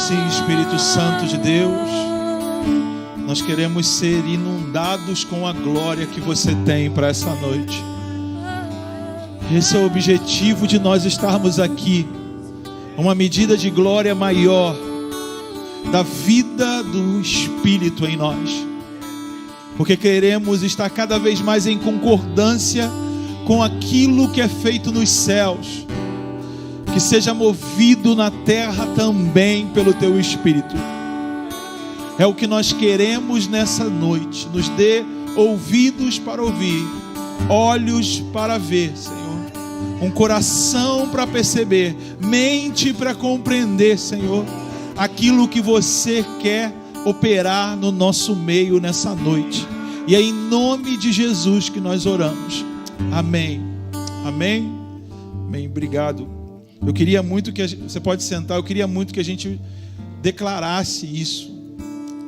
Sim, Espírito Santo de Deus, nós queremos ser inundados com a glória que você tem para essa noite. Esse é o objetivo de nós estarmos aqui, uma medida de glória maior da vida do Espírito em nós, porque queremos estar cada vez mais em concordância com aquilo que é feito nos céus, que seja movido na terra também pelo Teu Espírito. É o que nós queremos nessa noite. Nos dê ouvidos para ouvir, olhos para ver, Senhor, um coração para perceber, mente para compreender, Senhor, aquilo que você quer operar no nosso meio nessa noite. E é em nome de Jesus que nós oramos. Amém. Amém. Amém. Obrigado. Eu queria muito que você pode sentar. Eu queria muito que a gente declarasse isso,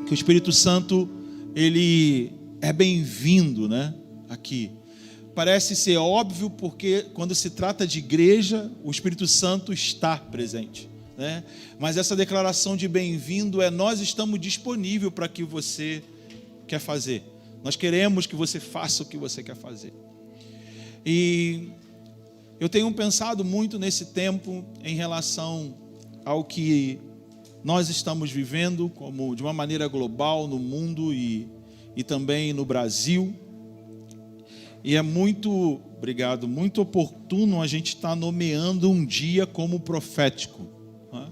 que o Espírito Santo ele é bem-vindo, né? Aqui parece ser óbvio, porque quando se trata de igreja, o Espírito Santo está presente, né? Mas essa declaração de bem-vindo nós estamos disponíveis para o que você quer fazer. Nós queremos que você faça o que você quer fazer. E eu tenho pensado muito nesse tempo em relação ao que nós estamos vivendo, como de uma maneira global no mundo e também no Brasil. E é muito oportuno a gente estar nomeando um dia como profético, né?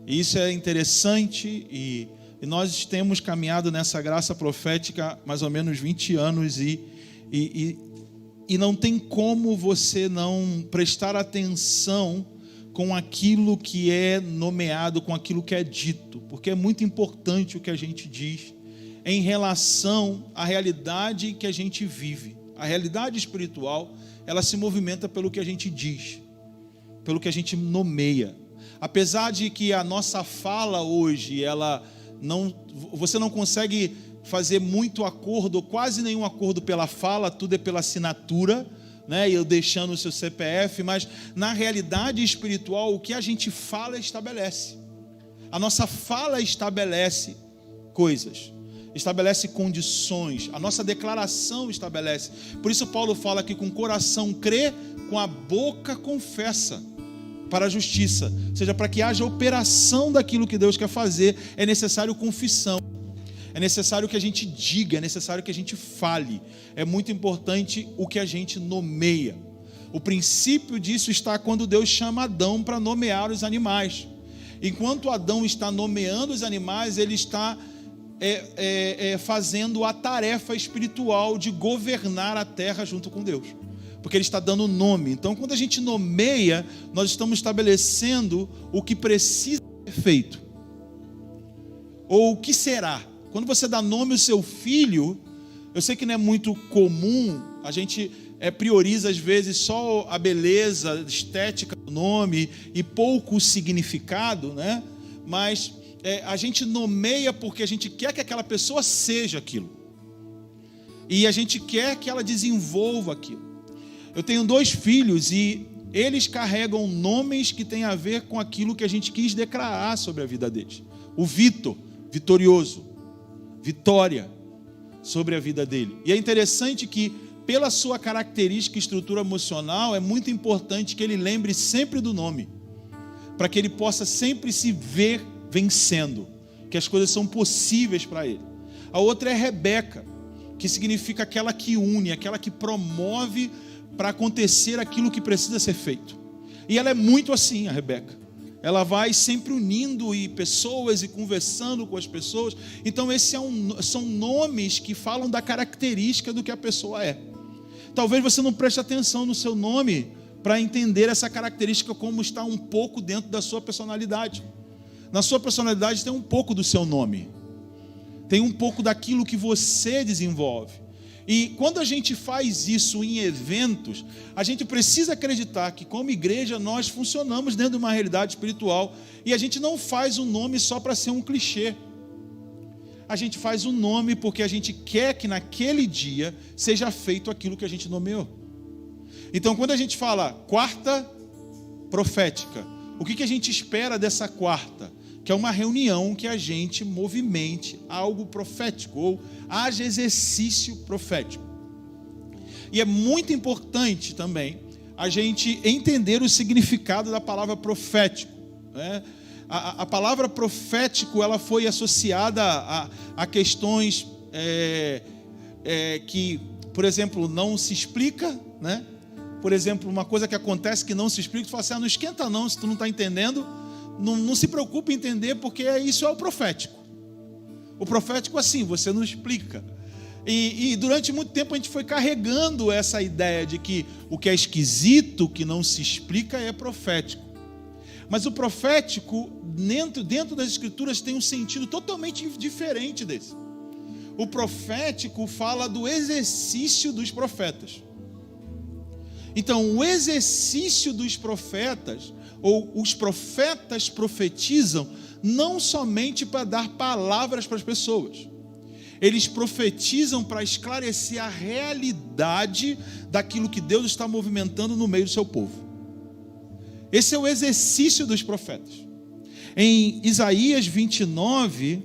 E isso é interessante e nós temos caminhado nessa graça profética há mais ou menos 20 anos e não tem como você não prestar atenção com aquilo que é nomeado, com aquilo que é dito, porque é muito importante o que a gente diz em relação à realidade que a gente vive. A realidade espiritual, ela se movimenta pelo que a gente diz, pelo que a gente nomeia. Apesar de que a nossa fala hoje, você não consegue fazer muito acordo, ou quase nenhum acordo pela fala, tudo é pela assinatura, né? Eu deixando o seu CPF, mas na realidade espiritual, o que a gente fala estabelece. A nossa fala estabelece coisas, estabelece condições, a nossa declaração estabelece. Por isso Paulo fala que com o coração crê, com a boca confessa para a justiça. Ou seja, para que haja operação daquilo que Deus quer fazer, é necessário confissão. É necessário que a gente diga, é necessário que a gente fale. É muito importante o que a gente nomeia. O princípio disso está quando Deus chama Adão para nomear os animais. Enquanto Adão está nomeando os animais, ele está fazendo a tarefa espiritual de governar a terra junto com Deus, porque ele está dando nome. Então, quando a gente nomeia, nós estamos estabelecendo o que precisa ser feito, ou o que será. Quando você dá nome ao seu filho, eu sei que não é muito comum, a gente prioriza às vezes só a beleza estética do nome e pouco o significado, né? Mas a gente nomeia porque a gente quer que aquela pessoa seja aquilo, e a gente quer que ela desenvolva aquilo. Eu tenho 2 filhos e eles carregam nomes que têm a ver com aquilo que a gente quis declarar sobre a vida deles. O Vitor, vitorioso, vitória sobre a vida dele. E é interessante que, pela sua característica e estrutura emocional, é muito importante que ele lembre sempre do nome, para que ele possa sempre se ver vencendo, que as coisas são possíveis para ele. A outra é Rebeca, que significa aquela que une, aquela que promove para acontecer aquilo que precisa ser feito. E ela é muito assim, a Rebeca. Ela vai sempre unindo pessoas e conversando com as pessoas. Então esses são nomes que falam da característica do que a pessoa é. Talvez você não preste atenção no seu nome para entender essa característica como está um pouco dentro da sua personalidade. Na sua personalidade tem um pouco do seu nome, tem um pouco daquilo que você desenvolve. E quando a gente faz isso em eventos, a gente precisa acreditar que como igreja nós funcionamos dentro de uma realidade espiritual, e a gente não faz um nome só para ser um clichê. A gente faz um nome porque a gente quer que naquele dia seja feito aquilo que a gente nomeou. Então quando a gente fala quarta profética, o que a gente espera dessa quarta? que é uma reunião que a gente movimente algo profético, ou haja exercício profético. E é muito importante também a gente entender o significado da palavra profético, né? A palavra profético, ela foi associada a questões que, por exemplo, não se explica, né? Por exemplo, uma coisa que acontece que não se explica, tu fala assim, não esquenta não, se tu não está entendendo, não se preocupe em entender, porque isso é o profético. O profético, assim, você não explica. E durante muito tempo a gente foi carregando essa ideia de que o que é esquisito, que não se explica, é profético. Mas o profético, dentro das Escrituras, tem um sentido totalmente diferente desse. O profético fala do exercício dos profetas. Então, o exercício dos profetas, ou os profetas profetizam, não somente para dar palavras para as pessoas. Eles profetizam para esclarecer a realidade daquilo que Deus está movimentando no meio do seu povo. Esse é o exercício dos profetas. Em Isaías 29,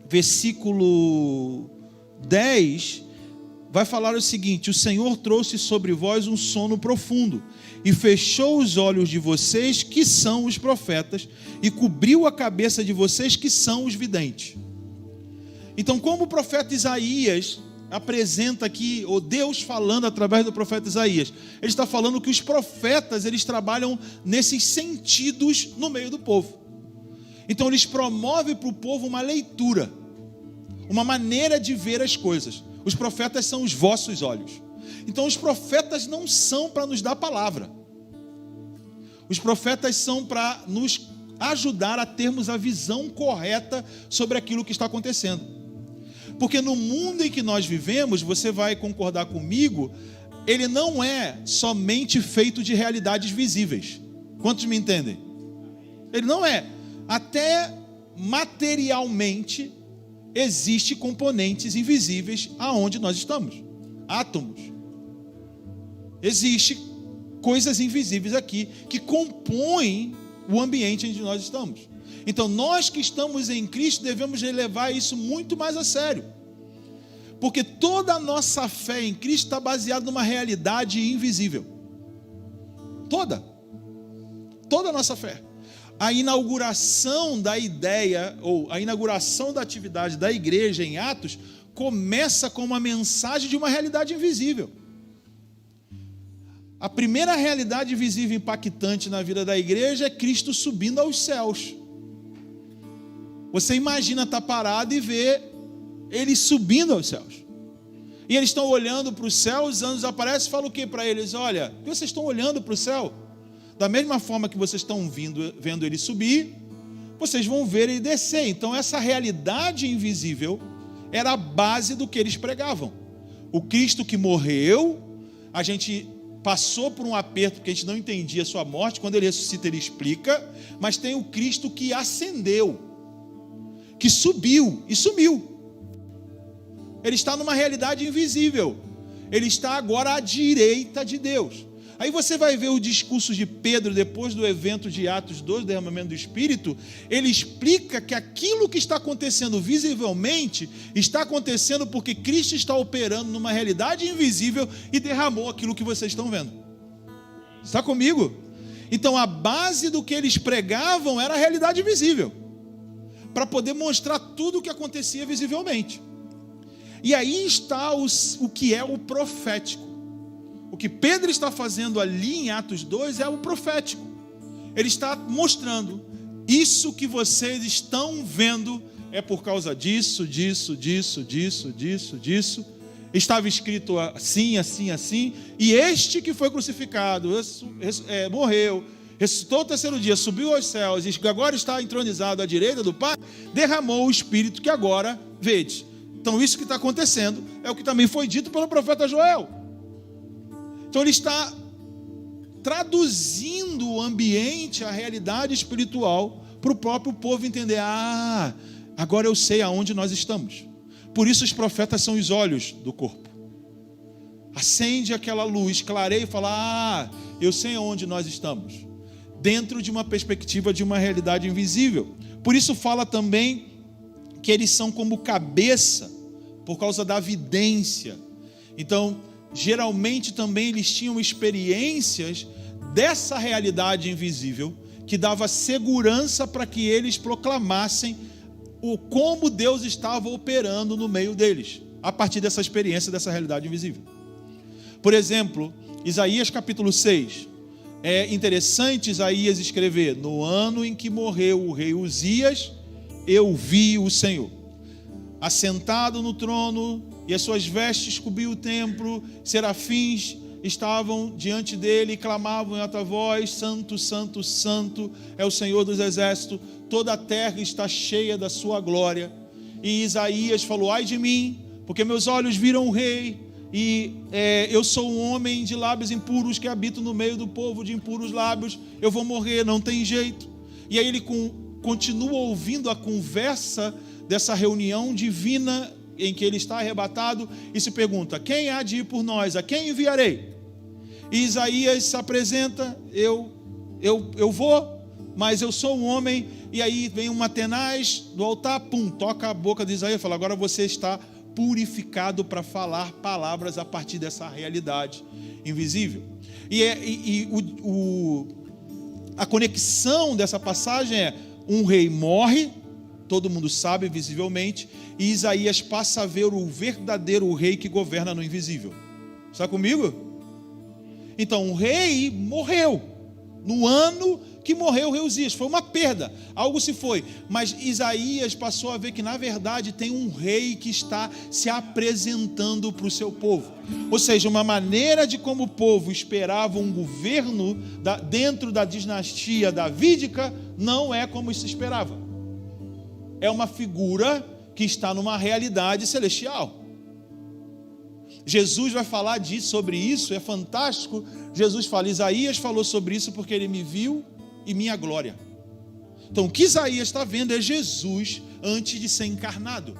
versículo 10, vai falar o seguinte: o Senhor trouxe sobre vós um sono profundo, e fechou os olhos de vocês, que são os profetas, e cobriu a cabeça de vocês, que são os videntes. Então, como o profeta Isaías apresenta aqui, ou Deus falando através do profeta Isaías, ele está falando que os profetas, eles trabalham nesses sentidos no meio do povo. Então eles promovem para o povo uma leitura, uma maneira de ver as coisas. Os profetas são os vossos olhos. Então os profetas não são para nos dar palavra. Os profetas são para nos ajudar a termos a visão correta sobre aquilo que está acontecendo. Porque no mundo em que nós vivemos, você vai concordar comigo, ele não é somente feito de realidades visíveis. Quantos me entendem? Ele não é. Até materialmente existem componentes invisíveis aonde nós estamos. Átomos. Existem coisas invisíveis aqui que compõem o ambiente onde nós estamos. Então, nós que estamos em Cristo devemos levar isso muito mais a sério. Porque toda a nossa fé em Cristo está baseada numa realidade invisível. Toda a nossa fé. A inauguração da ideia, ou a inauguração da atividade da igreja em Atos, começa com uma mensagem de uma realidade invisível. A primeira realidade visível impactante na vida da igreja é Cristo subindo aos céus. Você imagina estar parado e ver eles subindo aos céus. E eles estão olhando para o céu, os anjos aparecem e falam o que para eles? Olha, vocês estão olhando para o céu? Da mesma forma que vocês estão vendo ele subir, vocês vão ver ele descer. Então essa realidade invisível era a base do que eles pregavam. O Cristo que morreu, a gente passou por um aperto porque a gente não entendia a sua morte. Quando ele ressuscita, ele explica. Mas tem o Cristo que ascendeu, que subiu e sumiu. Ele está numa realidade invisível. Ele está agora à direita de Deus. Aí você vai ver o discurso de Pedro depois do evento de Atos 2, derramamento do Espírito. Ele explica que aquilo que está acontecendo visivelmente está acontecendo porque Cristo está operando numa realidade invisível e derramou aquilo que vocês estão vendo. Está comigo? Então a base do que eles pregavam era a realidade visível, para poder mostrar tudo o que acontecia visivelmente. E aí está o que é o profético. O que Pedro está fazendo ali em Atos 2 é o profético. Ele está mostrando, isso que vocês estão vendo é por causa disso. Estava escrito assim, assim, assim. E este que foi crucificado, morreu, ressuscitou o terceiro dia, subiu aos céus, e agora está entronizado à direita do Pai, derramou o Espírito que agora vede. Então isso que está acontecendo é o que também foi dito pelo profeta Joel. Então ele está traduzindo o ambiente, a realidade espiritual, para o próprio povo entender. Agora eu sei aonde nós estamos. Por isso os profetas são os olhos do corpo. Acende aquela luz, clareia e fala, eu sei aonde nós estamos. Dentro de uma perspectiva de uma realidade invisível. Por isso fala também que eles são como cabeça, por causa da vidência. Então, geralmente também eles tinham experiências dessa realidade invisível, que dava segurança para que eles proclamassem como Deus estava operando no meio deles, a partir dessa experiência, dessa realidade invisível. Por exemplo, Isaías capítulo 6. É interessante Isaías escrever: no ano em que morreu o rei Uzias, eu vi o Senhor assentado no trono, e as suas vestes cobriam o templo, serafins estavam diante dele e clamavam em alta voz: Santo, Santo, Santo é o Senhor dos exércitos, toda a terra está cheia da sua glória. E Isaías falou: ai de mim, porque meus olhos viram o rei, e eu sou um homem de lábios impuros, que habito no meio do povo de impuros lábios, eu vou morrer, não tem jeito. E aí ele continua ouvindo a conversa dessa reunião divina em que ele está arrebatado, e se pergunta: quem há de ir por nós? A quem enviarei? E Isaías se apresenta: eu vou, mas eu sou um homem. E aí vem um tenaz do altar, toca a boca de Isaías e fala: agora você está purificado para falar palavras a partir dessa realidade invisível. A conexão dessa passagem é: um rei morre, todo mundo sabe visivelmente, e Isaías passa a ver o verdadeiro rei que governa no invisível. Está comigo? Então, o rei morreu no ano que morreu o rei Uzias. Foi uma perda, algo se foi. Mas Isaías passou a ver que, na verdade, tem um rei que está se apresentando para o seu povo. Ou seja, uma maneira de como o povo esperava um governo dentro da dinastia davídica não é como se esperava. É uma figura que está numa realidade celestial. Jesus vai falar sobre isso, é fantástico. Jesus fala: Isaías falou sobre isso porque ele me viu e minha glória. Então, o que Isaías está vendo é Jesus antes de ser encarnado.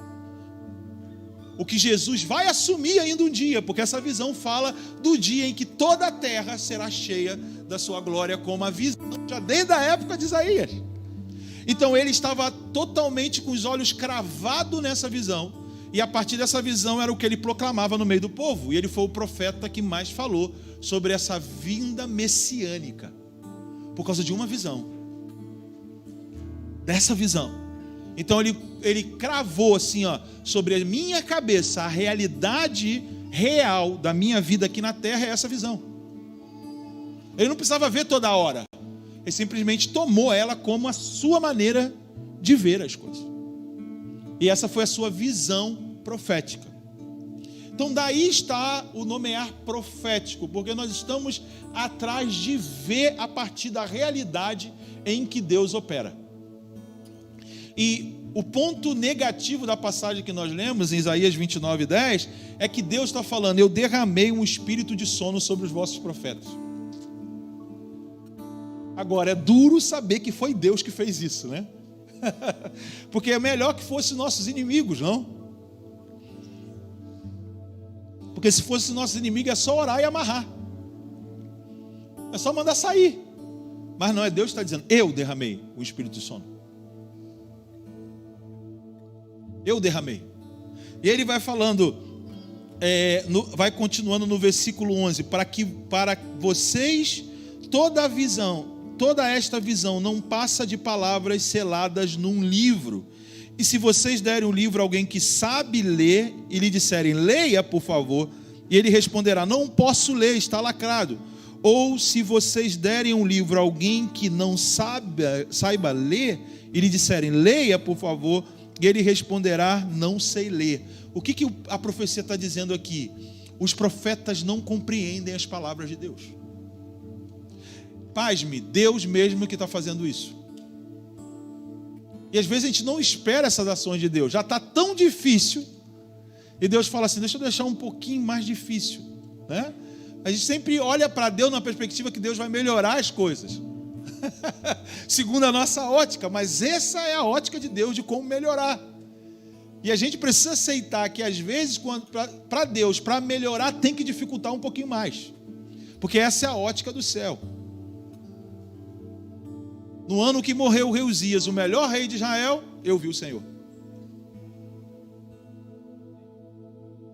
O que Jesus vai assumir ainda um dia, porque essa visão fala do dia em que toda a terra será cheia da sua glória, como a visão já desde a época de Isaías. Então ele estava totalmente com os olhos cravados nessa visão, e a partir dessa visão era o que ele proclamava no meio do povo, e ele foi o profeta que mais falou sobre essa vinda messiânica, por causa de uma visão, dessa visão. Então ele cravou assim, sobre a minha cabeça, a realidade real da minha vida aqui na terra é essa visão. Ele não precisava ver toda hora, ele simplesmente tomou ela como a sua maneira de ver as coisas. E essa foi a sua visão profética. Então daí está o nomear profético, porque nós estamos atrás de ver a partir da realidade em que Deus opera. E o ponto negativo da passagem que nós lemos em Isaías 29:10 é que Deus está falando: eu derramei um espírito de sono sobre os vossos profetas. Agora, é duro saber que foi Deus que fez isso, né? Porque é melhor que fossem nossos inimigos, não? Porque se fosse nossos inimigos é só orar e amarrar, é só mandar sair. Mas não, é Deus que está dizendo: eu derramei o espírito de sono. Eu derramei. E ele vai falando, vai continuando no versículo 11: para vocês toda esta visão não passa de palavras seladas num livro. E se vocês derem um livro a alguém que sabe ler e lhe disserem: leia, por favor, e ele responderá: não posso ler, está lacrado. Ou se vocês derem um livro a alguém que não saiba ler e lhe disserem: leia, por favor, e ele responderá: não sei ler. O que a profecia está dizendo aqui? Os profetas não compreendem as palavras de Deus. Pasme, Deus mesmo que está fazendo isso. E às vezes a gente não espera essas ações de Deus. Já está tão difícil. E Deus fala assim: deixa eu deixar um pouquinho mais difícil, né? A gente sempre olha para Deus na perspectiva que Deus vai melhorar as coisas. Segundo a nossa ótica. Mas essa é a ótica de Deus, de como melhorar. E a gente precisa aceitar que às vezes, para Deus, para melhorar, tem que dificultar um pouquinho mais. Porque essa é a ótica do céu. No ano que morreu o rei Uzias, o melhor rei de Israel, eu vi o Senhor.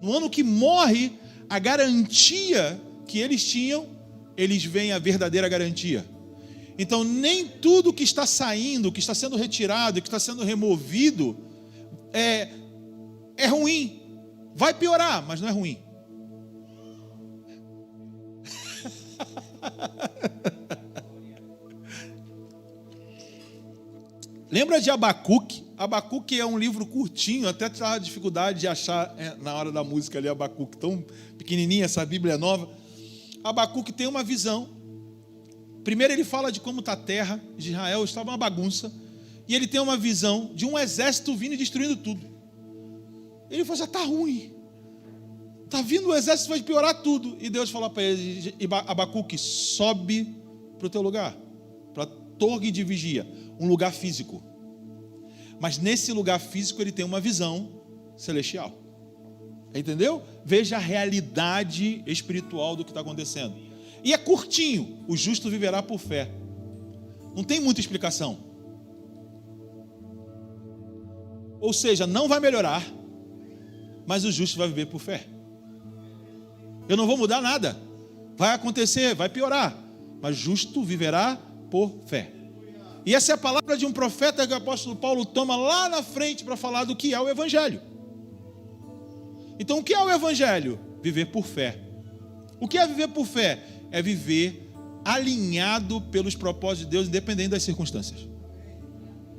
No ano que morre, a garantia que eles tinham, eles veem a verdadeira garantia. Então, nem tudo que está saindo, que está sendo retirado, que está sendo removido, é ruim. Vai piorar, mas não é ruim. Lembra de Abacuque? Abacuque é um livro curtinho, até estava dificuldade de achar na hora da música ali, Abacuque, tão pequenininha, essa Bíblia nova. Abacuque tem uma visão. Primeiro ele fala de como está a terra de Israel, estava uma bagunça. E ele tem uma visão de um exército vindo e destruindo tudo. Ele fala, já está ruim. Está vindo o exército, vai piorar tudo. E Deus fala para ele, Abacuque, sobe para o teu lugar, para a torre de vigia, um lugar físico. Mas nesse lugar físico ele tem uma visão celestial. Entendeu? Veja a realidade espiritual do que está acontecendo. E é curtinho, o justo viverá por fé. Não tem muita explicação. Ou seja, não vai melhorar, mas o justo vai viver por fé. Eu não vou mudar nada. Vai acontecer, vai piorar, mas justo viverá por fé. E essa é a palavra de um profeta que o apóstolo Paulo toma lá na frente para falar do que é o Evangelho. Então, o que é o Evangelho? Viver por fé. O que é viver por fé? É viver alinhado pelos propósitos de Deus, independente das circunstâncias.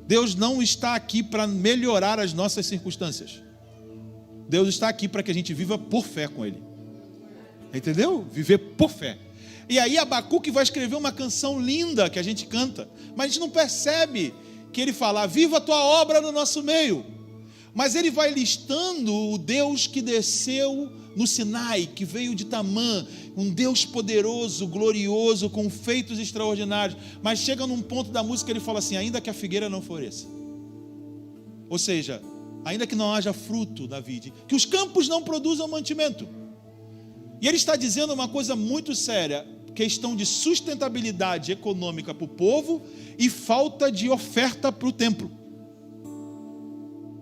Deus não está aqui para melhorar as nossas circunstâncias. Deus está aqui para que a gente viva por fé com Ele. Entendeu? Viver por fé. E aí Abacuque vai escrever uma canção linda que a gente canta, mas a gente não percebe que ele fala, viva a tua obra no nosso meio. Mas ele vai listando o Deus que desceu no Sinai, que veio de Tamã, um Deus poderoso, glorioso, com feitos extraordinários. Mas chega num ponto da música, ele fala assim, ainda que a figueira não floresça. Ou seja, ainda que não haja fruto na vide, que os campos não produzam mantimento. E ele está dizendo uma coisa muito séria, questão de sustentabilidade econômica para o povo e falta de oferta para o templo.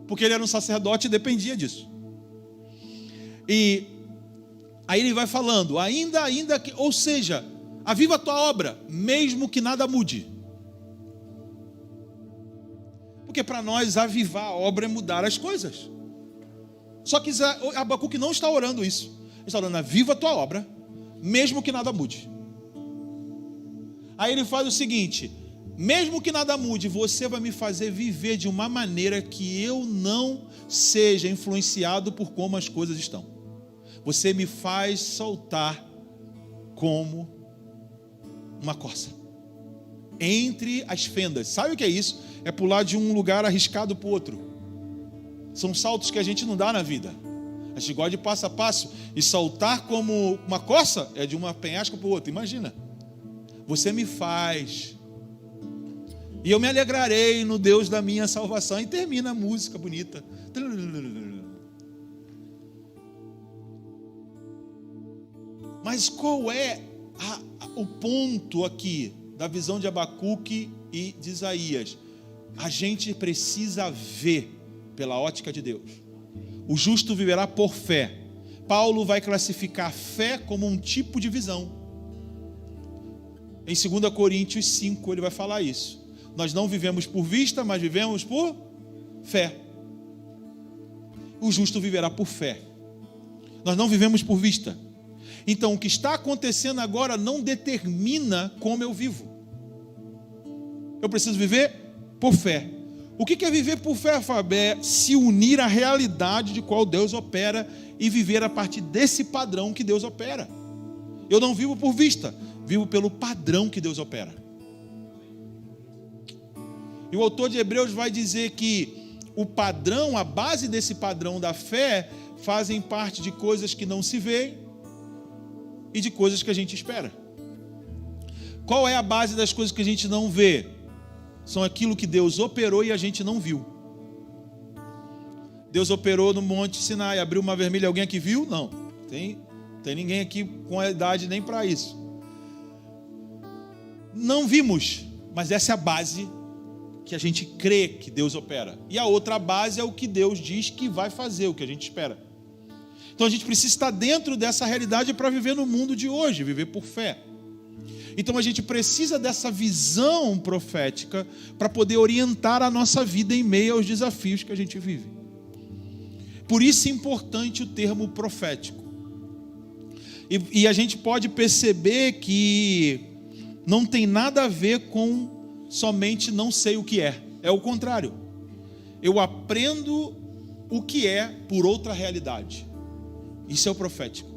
Porque ele era um sacerdote e dependia disso. E aí ele vai falando, ainda que, ou seja, aviva a tua obra, mesmo que nada mude. Porque para nós avivar a obra é mudar as coisas. Só que Abacuque não está orando isso. Ele está orando, aviva a tua obra, mesmo que nada mude. Aí ele faz o seguinte, mesmo que nada mude, você vai me fazer viver de uma maneira que eu não seja influenciado por como as coisas estão. Você me faz soltar como uma corça entre as fendas. Sabe o que é isso? É pular de um lugar arriscado para o outro. São saltos que a gente não dá na vida. A gente gosta de passo a passo. E saltar como uma corça é de uma penhasco para o outro. Imagina. Você me faz. E eu me alegrarei no Deus da minha salvação. E termina a música bonita. Mas qual é o ponto aqui da visão de Abacuque e de Isaías? A gente precisa ver pela ótica de Deus. O justo viverá por fé. Paulo vai classificar a fé como um tipo de visão. Em 2 Coríntios 5 ele vai falar isso. Nós não vivemos por vista, mas vivemos por fé. O justo viverá por fé. Nós não vivemos por vista. Então, o que está acontecendo agora não determina como eu vivo. Eu preciso viver por fé. O que é viver por fé, Fábio? É se unir à realidade de qual Deus opera e viver a partir desse padrão que Deus opera. Eu não vivo por vista, vivo pelo padrão que Deus opera. E o autor de Hebreus vai dizer que o padrão, a base desse padrão da fé, fazem parte de coisas que não se veem e de coisas que a gente espera. Qual é a base das coisas que a gente não vê? São aquilo que Deus operou e a gente não viu. Deus operou no Monte Sinai, abriu o Mar Vermelho. Alguém aqui viu? Não. Tem ninguém aqui com a idade nem para isso. Não vimos, Mas essa é a base que a gente crê que Deus opera. E a outra base é o que Deus diz que vai fazer, o que a gente espera. Então a gente precisa estar dentro dessa realidade para viver no mundo de hoje, viver por fé. Então a gente precisa dessa visão profética para poder orientar a nossa vida em meio aos desafios que a gente vive. Por isso é importante o termo profético. E a gente pode perceber que não tem nada a ver com somente não sei o que é. É o contrário. Eu aprendo o que é por outra realidade. Isso é o profético.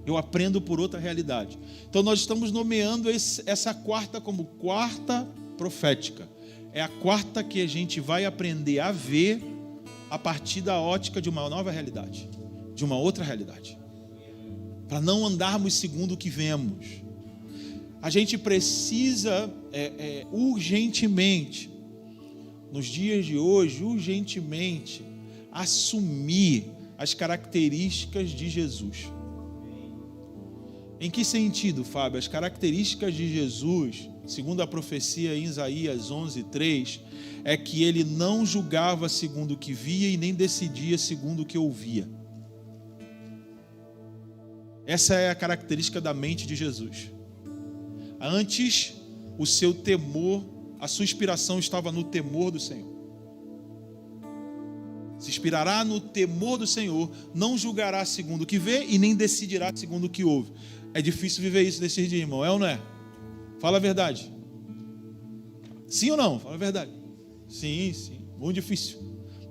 Eu aprendo por outra realidade. Então nós estamos nomeando essa quarta como quarta profética. É a quarta que a gente vai aprender a ver a partir da ótica de uma nova realidade, de uma outra realidade. Para não andarmos segundo o que vemos. A gente precisa urgentemente, nos dias de hoje, urgentemente, assumir as características de Jesus. Em que sentido, Fábio? As características de Jesus, segundo a profecia em Isaías 11:3, é que ele não julgava segundo o que via e nem decidia segundo o que ouvia. Essa é a característica da mente de Jesus. Antes, o seu temor, a sua inspiração estava no temor do Senhor. Se inspirará no temor do Senhor, não julgará segundo o que vê e nem decidirá segundo o que ouve. É difícil viver isso nesses dias, irmão, é ou não é? Fala a verdade. Sim ou não? Fala a verdade. Sim, muito difícil.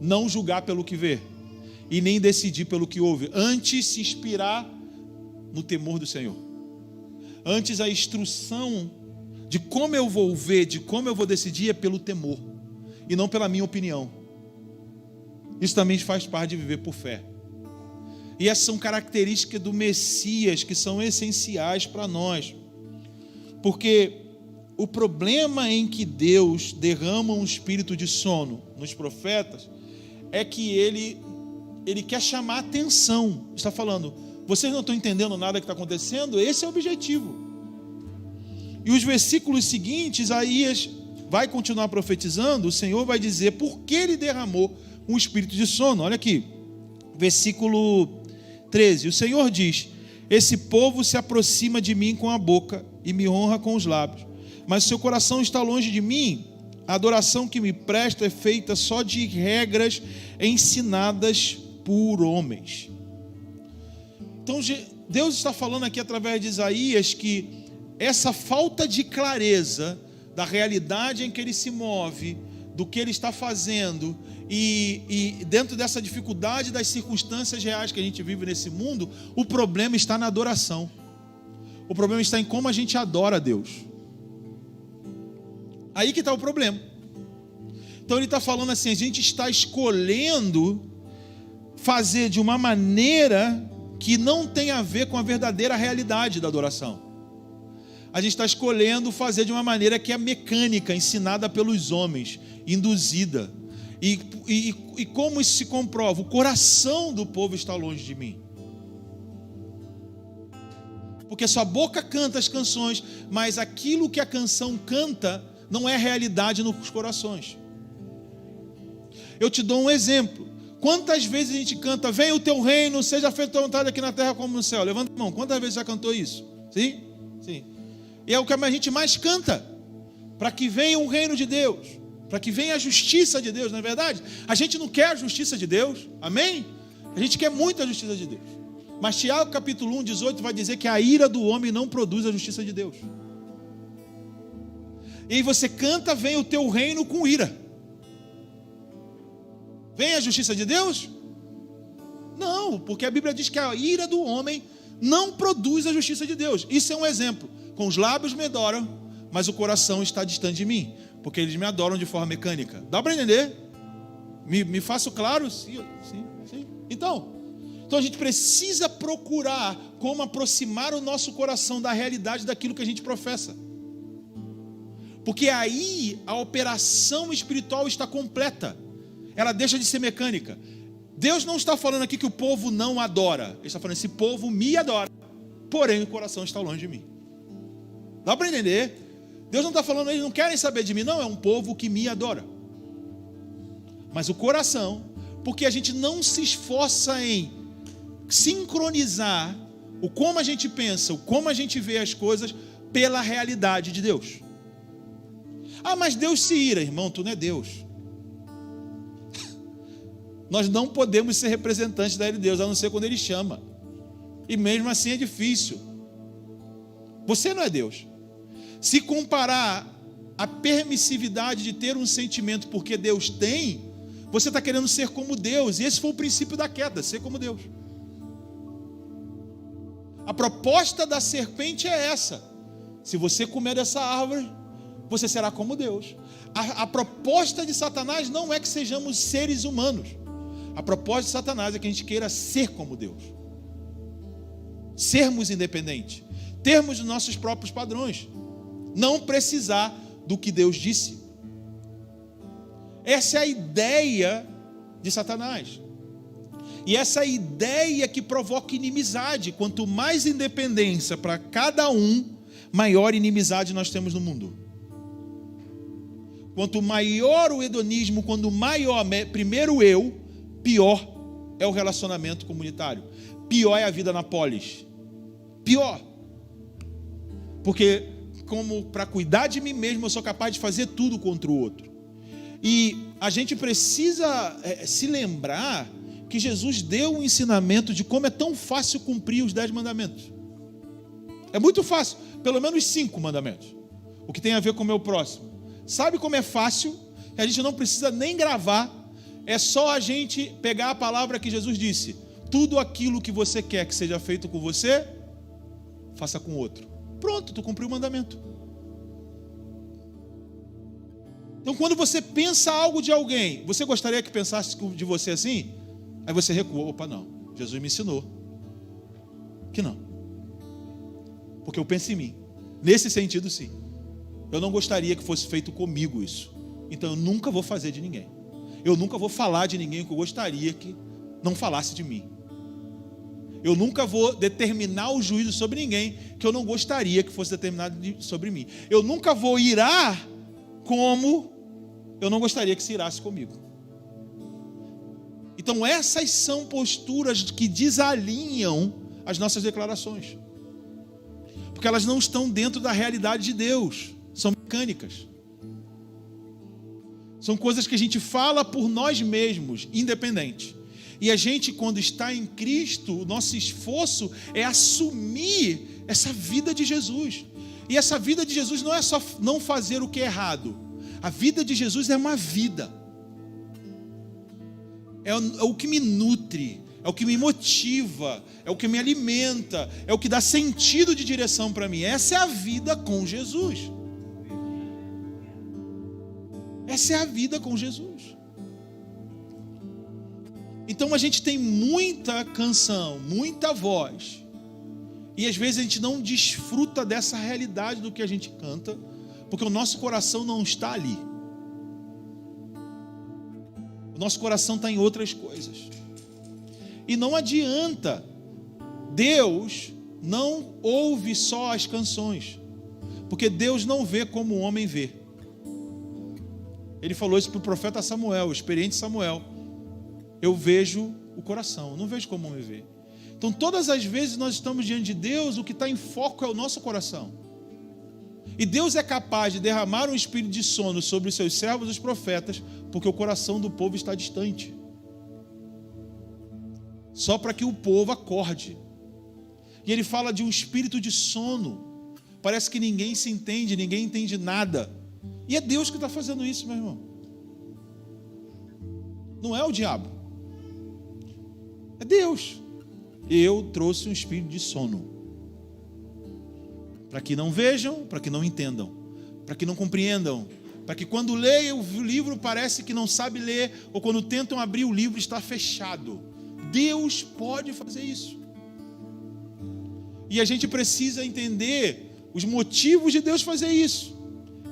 Não julgar pelo que vê e nem decidir pelo que ouve. Antes se inspirar no temor do Senhor. Antes a instrução de como eu vou ver, de como eu vou decidir é pelo temor e não pela minha opinião. Isso também faz parte de viver por fé. E essas são características do Messias que são essenciais para nós. Porque o problema em que Deus derrama um espírito de sono nos profetas é que ele quer chamar a atenção. Está falando, vocês não estão entendendo nada que está acontecendo? Esse é o objetivo. E os versículos seguintes, Isaías vai continuar profetizando, o Senhor vai dizer por que ele derramou um espírito de sono. Olha aqui, versículo 13. O Senhor diz: esse povo se aproxima de mim com a boca e me honra com os lábios, mas seu coração está longe de mim. A adoração que me presta é feita só de regras ensinadas por homens. Então Deus está falando aqui através de Isaías que essa falta de clareza da realidade em que ele se move, do que ele está fazendo, e dentro dessa dificuldade das circunstâncias reais que a gente vive nesse mundo, o problema está na adoração. O problema está em como a gente adora a Deus. Aí que está o problema. Então ele está falando assim, a gente está escolhendo fazer de uma maneira que não tem a ver com a verdadeira realidade da adoração. A gente está escolhendo fazer de uma maneira que é mecânica, ensinada pelos homens, induzida. E como isso se comprova? O coração do povo está longe de mim. Porque sua boca canta as canções, mas aquilo que a canção canta não é realidade nos corações. Eu te dou um exemplo. Quantas vezes a gente canta, venha o teu reino, seja feita a tua vontade aqui na terra como no céu? Levanta a mão, quantas vezes já cantou isso? Sim? Sim. E é o que a gente mais canta, para que venha o reino de Deus, para que venha a justiça de Deus, não é verdade? A gente não quer a justiça de Deus, amém? A gente quer muito a justiça de Deus. Mas Tiago capítulo 1:18 vai dizer que a ira do homem não produz a justiça de Deus. E aí você canta, vem o teu reino com ira. Vem a justiça de Deus? Não, porque a Bíblia diz que a ira do homem não produz a justiça de Deus. Isso é um exemplo. Com os lábios me adoram, mas o coração está distante de mim, porque eles me adoram de forma mecânica. Dá para entender? Me faço claro? Sim. Então a gente precisa procurar como aproximar o nosso coração da realidade daquilo que a gente professa. Porque aí a operação espiritual está completa. Ela deixa de ser mecânica. Deus não está falando aqui que o povo não adora. Ele está falando, esse povo me adora, porém o coração está longe de mim. Dá para entender? Deus não está falando, eles não querem saber de mim. Não, é um povo que me adora. Mas o coração, porque a gente não se esforça em sincronizar o como a gente pensa, o como a gente vê as coisas pela realidade de Deus. Ah, mas Deus se ira, irmão, tu não é Deus. Nós não podemos ser representantes da ira de Deus, a não ser quando Ele chama. E mesmo assim é difícil. Você não é Deus. Se comparar a permissividade de ter um sentimento porque Deus tem, você está querendo ser como Deus. E esse foi o princípio da queda, ser como Deus. A proposta da serpente é essa. Se você comer dessa árvore, você será como Deus. A proposta de Satanás não é que sejamos seres humanos. A proposta de Satanás é que a gente queira ser como Deus. Sermos independentes. Termos os nossos próprios padrões. Não precisar do que Deus disse. Essa é a ideia de Satanás. E essa é a ideia que provoca inimizade. Quanto mais independência para cada um, maior inimizade nós temos no mundo. Quanto maior o hedonismo, quando maior primeiro eu, pior é o relacionamento comunitário. Pior é a vida na polis. Pior. Porque como para cuidar de mim mesmo, eu sou capaz de fazer tudo contra o outro. E a gente precisa se lembrar que Jesus deu um ensinamento de como é tão fácil cumprir os 10 mandamentos. É muito fácil, pelo menos 5 mandamentos. O que tem a ver com o meu próximo. Sabe como é fácil? A gente não precisa nem gravar. É só a gente pegar a palavra que Jesus disse. Tudo aquilo que você quer que seja feito com você, faça com o outro. Pronto, tu cumpriu o mandamento. Então, quando você pensa algo de alguém, você gostaria que pensasse de você assim? Aí você recua. Opa, não. Jesus me ensinou que não. Porque eu penso em mim. Nesse sentido, sim. Eu não gostaria que fosse feito comigo isso. Então, eu nunca vou fazer de ninguém. Eu nunca vou falar de ninguém que eu gostaria que não falasse de mim. Eu nunca vou determinar o juízo sobre ninguém que eu não gostaria que fosse determinado sobre mim. Eu nunca vou irar como eu não gostaria que se irasse comigo. Então essas são posturas que desalinham as nossas declarações. Porque elas não estão dentro da realidade de Deus. São mecânicas. São coisas que a gente fala por nós mesmos, independente. E a gente, quando está em Cristo, o nosso esforço é assumir essa vida de Jesus. E essa vida de Jesus não é só não fazer o que é errado. A vida de Jesus é uma vida. É o que me nutre, é o que me motiva, é o que me alimenta, é o que dá sentido de direção para mim. Essa é a vida com Jesus. Essa é a vida com Jesus. Então a gente tem muita canção, muita voz, e às vezes a gente não desfruta dessa realidade do que a gente canta, porque o nosso coração não está ali. O nosso coração está em outras coisas. E não adianta. Deus não ouve só as canções, porque Deus não vê como o homem vê. Ele falou isso para o profeta Samuel, o experiente Samuel. Eu vejo o coração, eu não vejo como o homem vê. Então todas as vezes nós estamos diante de Deus, o que está em foco é o nosso coração. E Deus é capaz de derramar um espírito de sono sobre os seus servos, os profetas, porque o coração do povo está distante. Só para que o povo acorde. E ele fala de um espírito de sono. Parece que ninguém se entende, ninguém entende nada. E é Deus que está fazendo isso, meu irmão. Não é o diabo. É Deus. Eu trouxe um espírito de sono. Para que não vejam, para que não entendam, para que não compreendam, para que quando leem o livro parece que não sabe ler, ou quando tentam abrir o livro está fechado. Deus pode fazer isso. E a gente precisa entender os motivos de Deus fazer isso,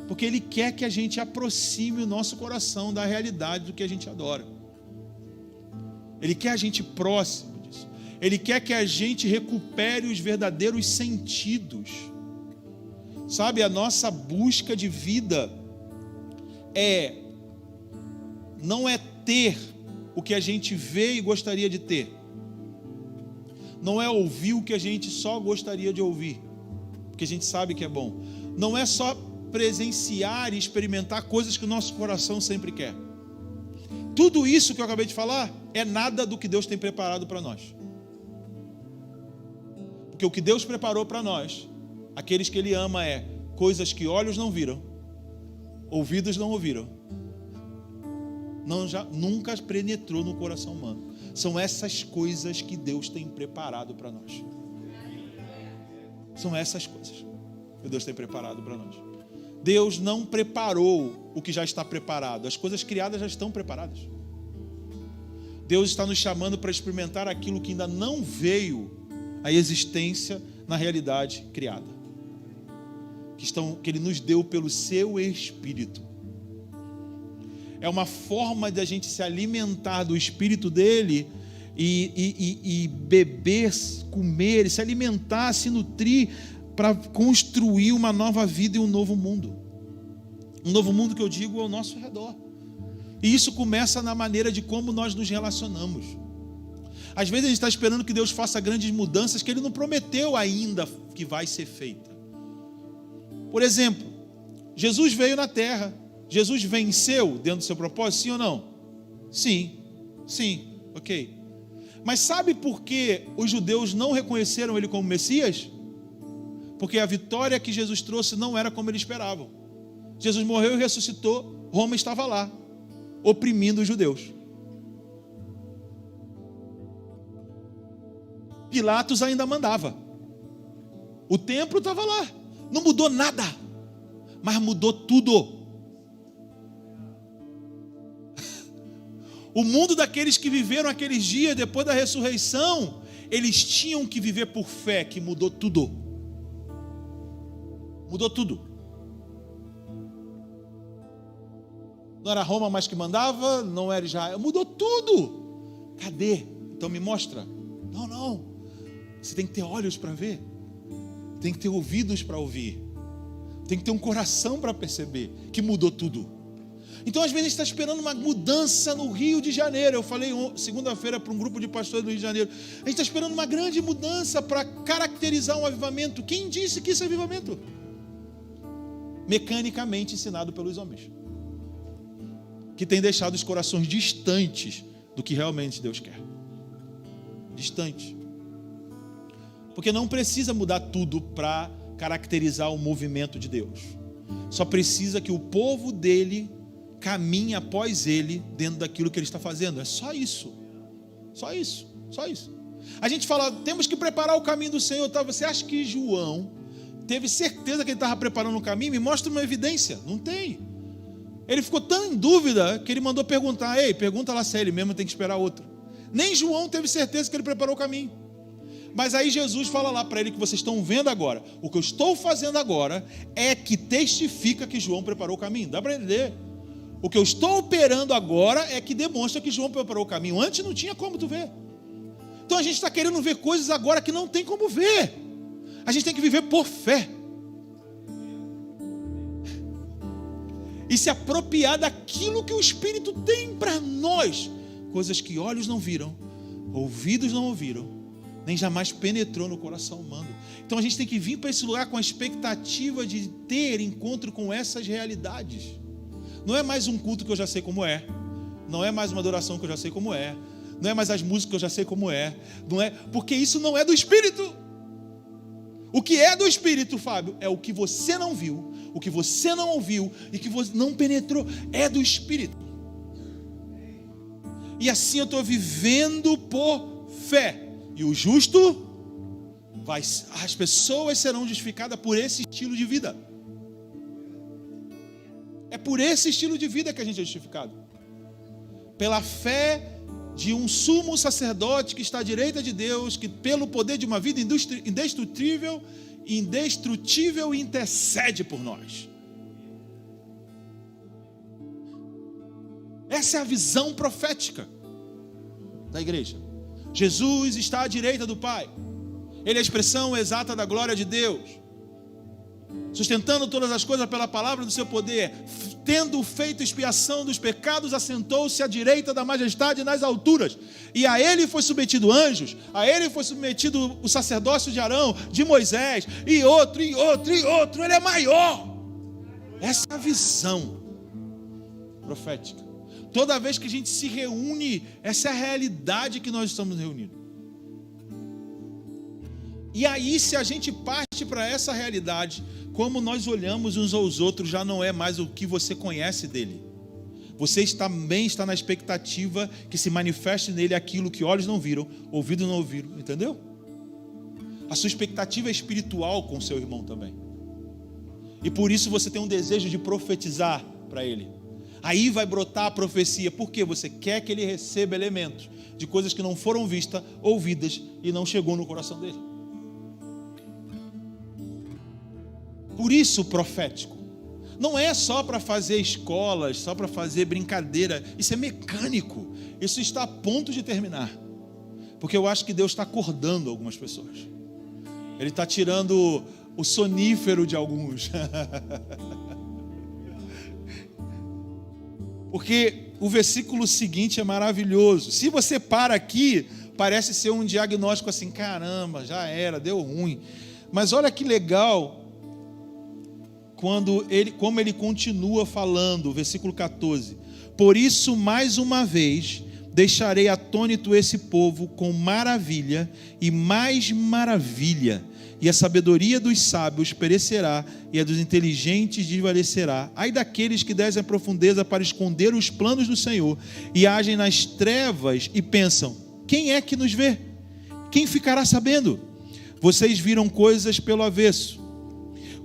porque Ele quer que a gente aproxime o nosso coração da realidade do que a gente adora. Ele quer a gente próximo disso. Ele quer que a gente recupere os verdadeiros sentidos. Sabe, a nossa busca de vida não é ter o que a gente vê e gostaria de ter. Não é ouvir o que a gente só gostaria de ouvir, porque a gente sabe que é bom. Não é só presenciar e experimentar coisas que o nosso coração sempre quer. Tudo isso que eu acabei de falar é nada do que Deus tem preparado para nós. Porque o que Deus preparou para nós, aqueles que Ele ama, é coisas que olhos não viram, ouvidos não ouviram, nunca penetrou no coração humano. São essas coisas que Deus tem preparado para nós. São essas coisas que Deus tem preparado para nós. Deus não preparou o que já está preparado. As coisas criadas já estão preparadas. Deus está nos chamando para experimentar aquilo que ainda não veio à existência na realidade criada. Que Ele nos deu pelo seu Espírito. É uma forma de a gente se alimentar do Espírito dele e beber, comer, se alimentar, se nutrir para construir uma nova vida e um novo mundo. Um novo mundo que eu digo ao nosso redor. E isso começa na maneira de como nós nos relacionamos. Às vezes a gente está esperando que Deus faça grandes mudanças que Ele não prometeu ainda que vai ser feita. Por exemplo, Jesus veio na terra. Jesus venceu dentro do seu propósito, sim ou não? Sim, ok. Mas sabe por que os judeus não reconheceram Ele como Messias? Porque a vitória que Jesus trouxe não era como eles esperavam. Jesus morreu e ressuscitou, Roma estava lá, oprimindo os judeus. Pilatos ainda mandava. O templo estava lá, não mudou nada, mas mudou tudo. O mundo daqueles que viveram aqueles dias depois da ressurreição, eles tinham que viver por fé, que mudou tudo. Mudou tudo. Não era Roma mais que mandava, não era Israel, mudou tudo. Cadê? Então me mostra. Não. Você tem que ter olhos para ver. Tem que ter ouvidos para ouvir. Tem que ter um coração para perceber que mudou tudo. Então, às vezes, a gente está esperando uma mudança no Rio de Janeiro. Eu falei segunda-feira para um grupo de pastores do Rio de Janeiro. A gente está esperando uma grande mudança para caracterizar um avivamento. Quem disse que isso é avivamento? Mecanicamente ensinado pelos homens, que tem deixado os corações distantes do que realmente Deus quer. Distante. Porque não precisa mudar tudo para caracterizar o movimento de Deus. Só precisa que o povo dele caminhe após ele dentro daquilo que ele está fazendo. É só isso. Só isso. A gente fala, temos que preparar o caminho do Senhor. Tá? Você acha que João teve certeza que ele estava preparando o caminho? Me mostra uma evidência. Não tem. Ele ficou tão em dúvida que ele mandou perguntar. Pergunta lá se ele mesmo tem que esperar outro. Nem João teve certeza que ele preparou o caminho. Mas aí Jesus fala lá para ele que vocês estão vendo agora. O que eu estou fazendo agora é que testifica que João preparou o caminho. Dá para entender? O que eu estou operando agora é que demonstra que João preparou o caminho. Antes não tinha como tu ver. Então a gente está querendo ver coisas agora que não tem como ver. A gente tem que viver por fé. E se apropriar daquilo que o Espírito tem para nós. Coisas que olhos não viram, ouvidos não ouviram, nem jamais penetrou no coração humano. Então a gente tem que vir para esse lugar com a expectativa de ter encontro com essas realidades. Não é mais um culto que eu já sei como é. Não é mais uma adoração que eu já sei como é. Não é mais as músicas que eu já sei como é. Não é, porque isso não é do Espírito. O que é do Espírito, Fábio, é o que você não viu, o que você não ouviu e que você não penetrou. É do Espírito. E assim eu estou vivendo por fé. E o justo as pessoas serão justificadas por esse estilo de vida. É por esse estilo de vida que a gente é justificado. Pela fé de um sumo sacerdote que está à direita de Deus, que pelo poder de uma vida indestrutível intercede por nós. Essa é a visão profética da igreja. Jesus está à direita do Pai. Ele é a expressão exata da glória de Deus. Sustentando todas as coisas pela palavra do seu poder, tendo feito expiação dos pecados, assentou-se à direita da majestade nas alturas. E a ele foi submetido anjos, a ele foi submetido o sacerdócio de Arão, de Moisés, e outro, e outro, e outro. Ele é maior. Essa é a visão profética. Toda vez que a gente se reúne, essa é a realidade que nós estamos reunidos. E aí, se a gente parte para essa realidade, como nós olhamos uns aos outros, já não é mais o que você conhece dele. Você também está na expectativa que se manifeste nele aquilo que olhos não viram, ouvidos não ouviram, entendeu? A sua expectativa é espiritual com o seu irmão também. E por isso você tem um desejo de profetizar para ele. Aí vai brotar a profecia, porque você quer que ele receba elementos de coisas que não foram vistas, ouvidas e não chegou no coração dele. Por isso, profético não é só para fazer escolas, só para fazer brincadeira. Isso é mecânico. Isso está a ponto de terminar. Porque eu acho que Deus está acordando algumas pessoas. Ele está tirando o sonífero de alguns. Porque o versículo seguinte é maravilhoso. Se você para aqui, parece ser um diagnóstico assim: caramba, já era, deu ruim. Mas olha que legal. Como ele continua falando, versículo 14: por isso, mais uma vez, deixarei atônito esse povo com maravilha e mais maravilha, e a sabedoria dos sábios perecerá, e a dos inteligentes desvalecerá. Ai daqueles que descem a profundeza para esconder os planos do Senhor, e agem nas trevas e pensam: quem é que nos vê? Quem ficará sabendo? Vocês viram coisas pelo avesso,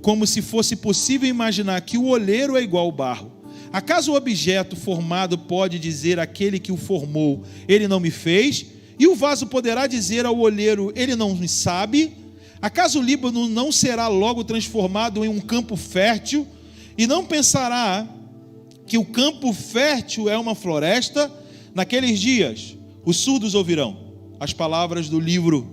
como se fosse possível imaginar que o olheiro é igual ao barro. Acaso o objeto formado pode dizer àquele que o formou: ele não me fez? E o vaso poderá dizer ao olheiro: ele não me sabe? Acaso o Líbano não será logo transformado em um campo fértil? E não pensará que o campo fértil é uma floresta? Naqueles dias, os surdos ouvirão as palavras do livro,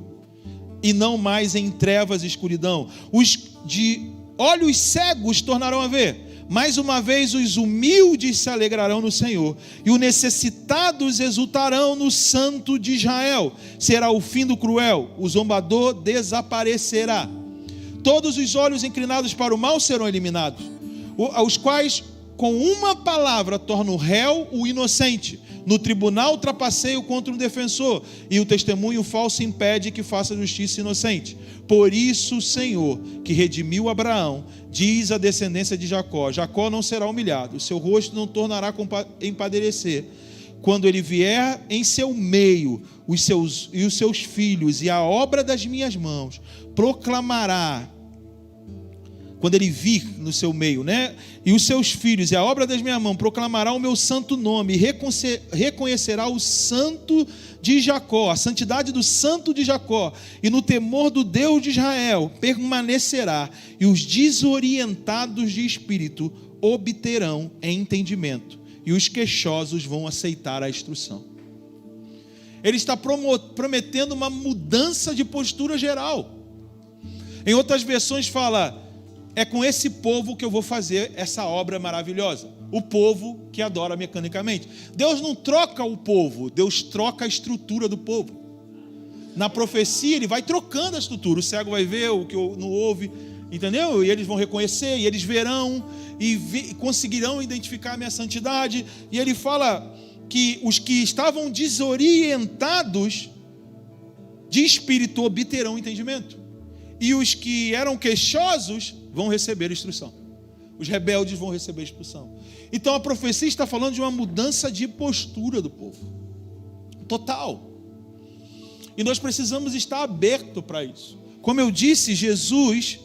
e não mais em trevas e escuridão. Os de olhos cegos tornarão a ver. Mais uma vez os humildes se alegrarão no Senhor, e os necessitados exultarão no Santo de Israel. Será o fim do cruel, o zombador desaparecerá. Todos os olhos inclinados para o mal serão eliminados, os quais com uma palavra tornam réu o inocente. No tribunal trapaceio contra um defensor, e o testemunho falso impede que faça justiça inocente. Por isso o Senhor, que redimiu Abraão, diz à descendência de Jacó: Jacó não será humilhado, o seu rosto não tornará a empadecer. Quando ele vier em seu meio, os seus filhos, e a obra das minhas mãos, proclamará. Quando ele vir no seu meio, né? E os seus filhos, e a obra das minhas mãos, proclamará o meu santo nome, e reconhecerá o santo de Jacó, a santidade do santo de Jacó, e no temor do Deus de Israel permanecerá, e os desorientados de espírito obterão entendimento, e os queixosos vão aceitar a instrução. Ele está prometendo uma mudança de postura geral. Em outras versões fala: é com esse povo que eu vou fazer essa obra maravilhosa. O povo que adora mecanicamente. Deus não troca o povo, Deus troca a estrutura do povo. Na profecia ele vai trocando a estrutura. O cego vai ver o que não ouve, entendeu? E eles vão reconhecer, e eles verão, e conseguirão identificar a minha santidade. E ele fala que os que estavam desorientados de espírito obterão entendimento, e os que eram queixosos vão receber instrução. Os rebeldes vão receber instrução. Então a profecia está falando de uma mudança de postura do povo. Total. E nós precisamos estar abertos para isso. Como eu disse, Jesus,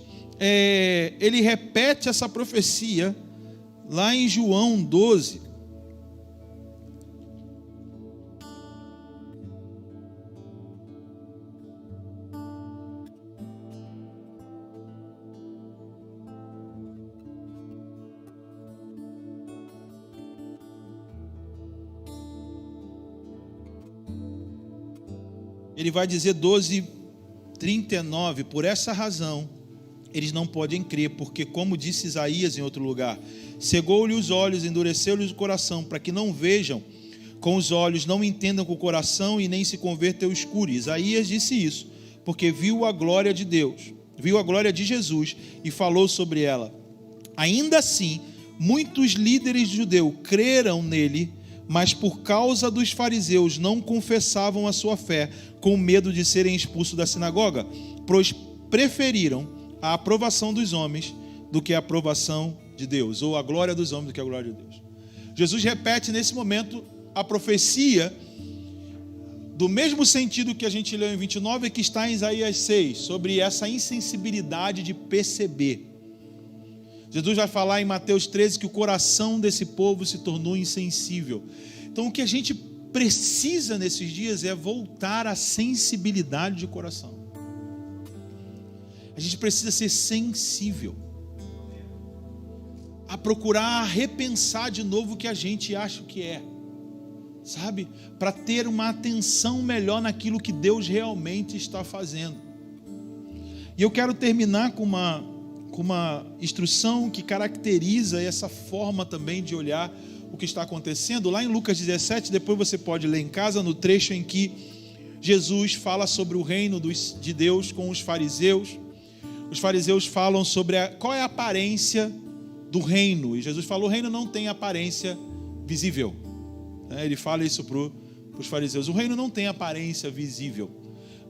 ele repete essa profecia lá em João 12. Ele vai dizer 12:39, por essa razão eles não podem crer, porque, como disse Isaías em outro lugar, cegou-lhe os olhos, endureceu-lhe o coração, para que não vejam com os olhos, não entendam com o coração e nem se convertam ao escuro. Isaías disse isso, porque viu a glória de Deus, viu a glória de Jesus e falou sobre ela. Ainda assim, muitos líderes judeus creram nele, mas por causa dos fariseus não confessavam a sua fé, com medo de serem expulsos da sinagoga, pois preferiram a aprovação dos homens do que a aprovação de Deus, ou a glória dos homens do que a glória de Deus. Jesus repete nesse momento a profecia do mesmo sentido que a gente leu em 29, que está em Isaías 6, sobre essa insensibilidade de perceber. Jesus vai falar em Mateus 13 que o coração desse povo se tornou insensível. Então o que a gente precisa nesses dias é voltar à sensibilidade de coração. A gente precisa ser sensível a procurar repensar de novo o que a gente acha que é, sabe? Para ter uma atenção melhor naquilo que Deus realmente está fazendo. E eu quero terminar com uma instrução que caracteriza essa forma também de olhar o que está acontecendo. Lá em Lucas 17, depois você pode ler em casa, no trecho em que Jesus fala sobre o reino de Deus com os fariseus. Os fariseus falam sobre qual é a aparência do reino. E Jesus falou: o reino não tem aparência visível. Ele fala isso para os fariseus. O reino não tem aparência visível,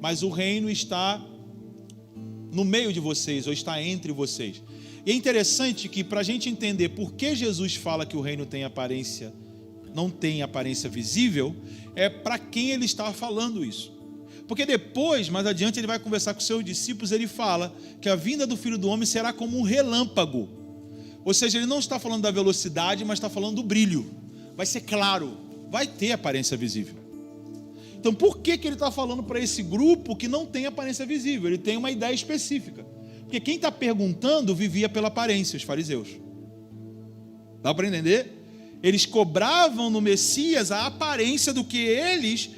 mas o reino está no meio de vocês, ou está entre vocês. E é interessante que, para a gente entender por que Jesus fala que o reino não tem aparência visível, é para quem ele está falando isso. Porque depois, mais adiante, ele vai conversar com os seus discípulos, ele fala que a vinda do Filho do Homem será como um relâmpago. Ou seja, ele não está falando da velocidade, mas está falando do brilho. Vai ser claro, vai ter aparência visível. Então, por que ele está falando para esse grupo que não tem aparência visível? Ele tem uma ideia específica. Porque quem está perguntando vivia pela aparência, os fariseus. Dá para entender? Eles cobravam no Messias a aparência do que eles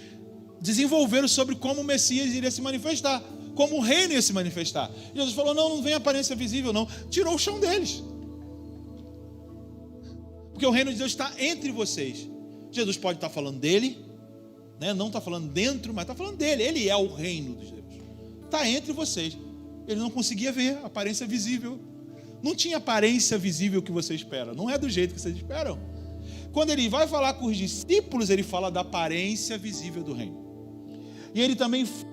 desenvolveram sobre como o Messias iria se manifestar, como o reino ia se manifestar. Jesus falou: não vem aparência visível não. Tirou o chão deles. Porque o reino de Deus está entre vocês. Jesus pode estar falando dele, né? Não está falando dentro, mas está falando dele. Ele é o reino de Deus. Está entre vocês. Ele não conseguia ver a aparência visível. Não tinha aparência visível que você espera. Não é do jeito que vocês esperam. Quando ele vai falar com os discípulos, ele fala da aparência visível do reino. E ele também fala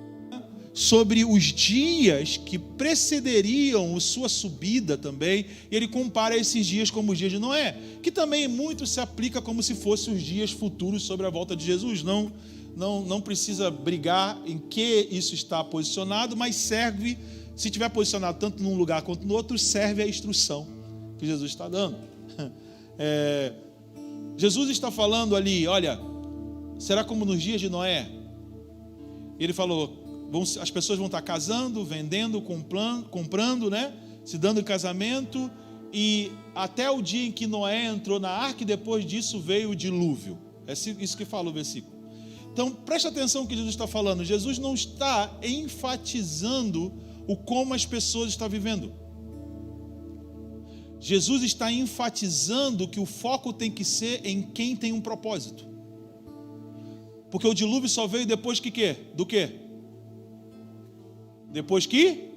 sobre os dias que precederiam a sua subida também. E ele compara esses dias como os dias de Noé, que também muito se aplica como se fossem os dias futuros sobre a volta de Jesus. Não precisa brigar em que isso está posicionado, mas serve, se estiver posicionado tanto num lugar quanto no outro, serve a instrução que Jesus está dando. Jesus está falando ali: olha, será como nos dias de Noé. Ele falou: as pessoas vão estar casando, vendendo, comprando, né? Se dando em casamento, e até o dia em que Noé entrou na arca, e depois disso veio o dilúvio. É isso que fala o versículo. Então, preste atenção no que Jesus está falando. Jesus não está enfatizando o como as pessoas estão vivendo. Jesus está enfatizando que o foco tem que ser em quem tem um propósito. Porque o dilúvio só veio depois que quê? Do quê? Depois que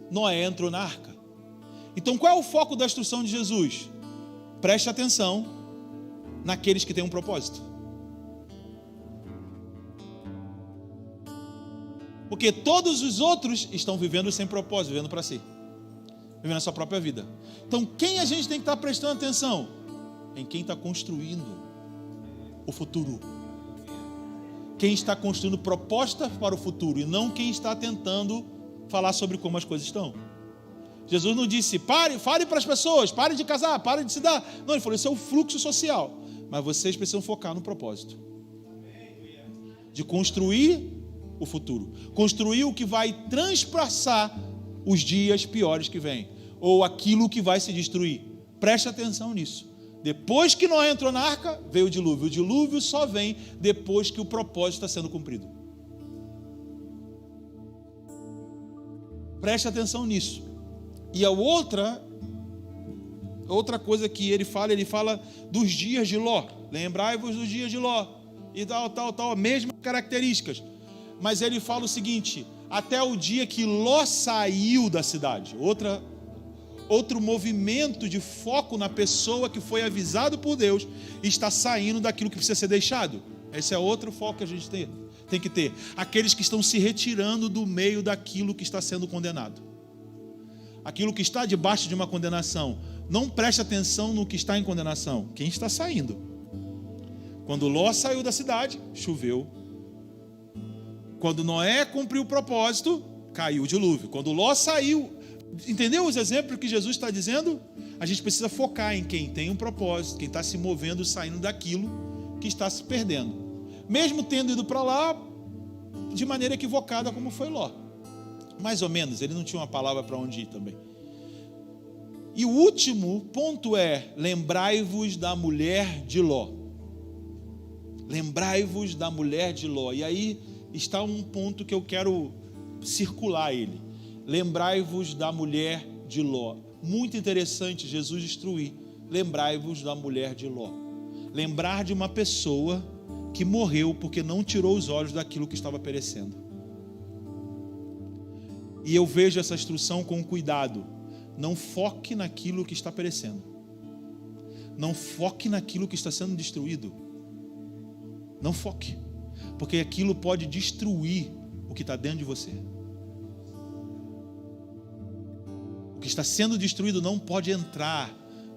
Noé entrou na arca. Então qual é o foco da instrução de Jesus? Preste atenção naqueles que têm um propósito. Porque todos os outros estão vivendo sem propósito, vivendo para si, vivendo a sua própria vida. Então quem a gente tem que estar prestando atenção? Em quem está construindo o futuro. Quem está construindo proposta para o futuro, e não quem está tentando falar sobre como as coisas estão. Jesus não disse: fale para as pessoas, pare de casar, pare de se dar. Não, ele falou: isso é o fluxo social. Mas vocês precisam focar no propósito de construir o futuro, construir o que vai transpassar os dias piores que vêm, ou aquilo que vai se destruir. Preste atenção nisso. Depois que Noé entrou na arca, veio o dilúvio. O dilúvio só vem depois que o propósito está sendo cumprido. Preste atenção nisso. E a outra coisa que ele fala dos dias de Ló. Lembrai-vos dos dias de Ló. E tal, mesmas características. Mas ele fala o seguinte: até o dia que Ló saiu da cidade. Outro movimento de foco na pessoa que foi avisado por Deus e está saindo daquilo que precisa ser deixado. Esse é outro foco que a gente tem que ter. Aqueles que estão se retirando do meio daquilo que está sendo condenado. Aquilo que está debaixo de uma condenação. Não preste atenção no que está em condenação. Quem está saindo? Quando Ló saiu da cidade, choveu. Quando Noé cumpriu o propósito, caiu o dilúvio. Quando Ló saiu, entendeu os exemplos que Jesus está dizendo? A gente precisa focar em quem tem um propósito, quem está se movendo, saindo daquilo que está se perdendo. Mesmo tendo ido para lá de maneira equivocada, como foi Ló. Mais ou menos, ele não tinha uma palavra para onde ir também. E o último ponto é: lembrai-vos da mulher de Ló. Lembrai-vos da mulher de Ló. E aí está um ponto que eu quero circular ele. Lembrai-vos da mulher de Ló. Muito interessante Jesus instruir. Lembrai-vos da mulher de Ló. Lembrar de uma pessoa que morreu porque não tirou os olhos daquilo que estava perecendo. E eu vejo essa instrução com cuidado. Não foque naquilo que está perecendo. Não foque naquilo que está sendo destruído. Não foque. Porque aquilo pode destruir o que está dentro de você. O que está sendo destruído não pode entrar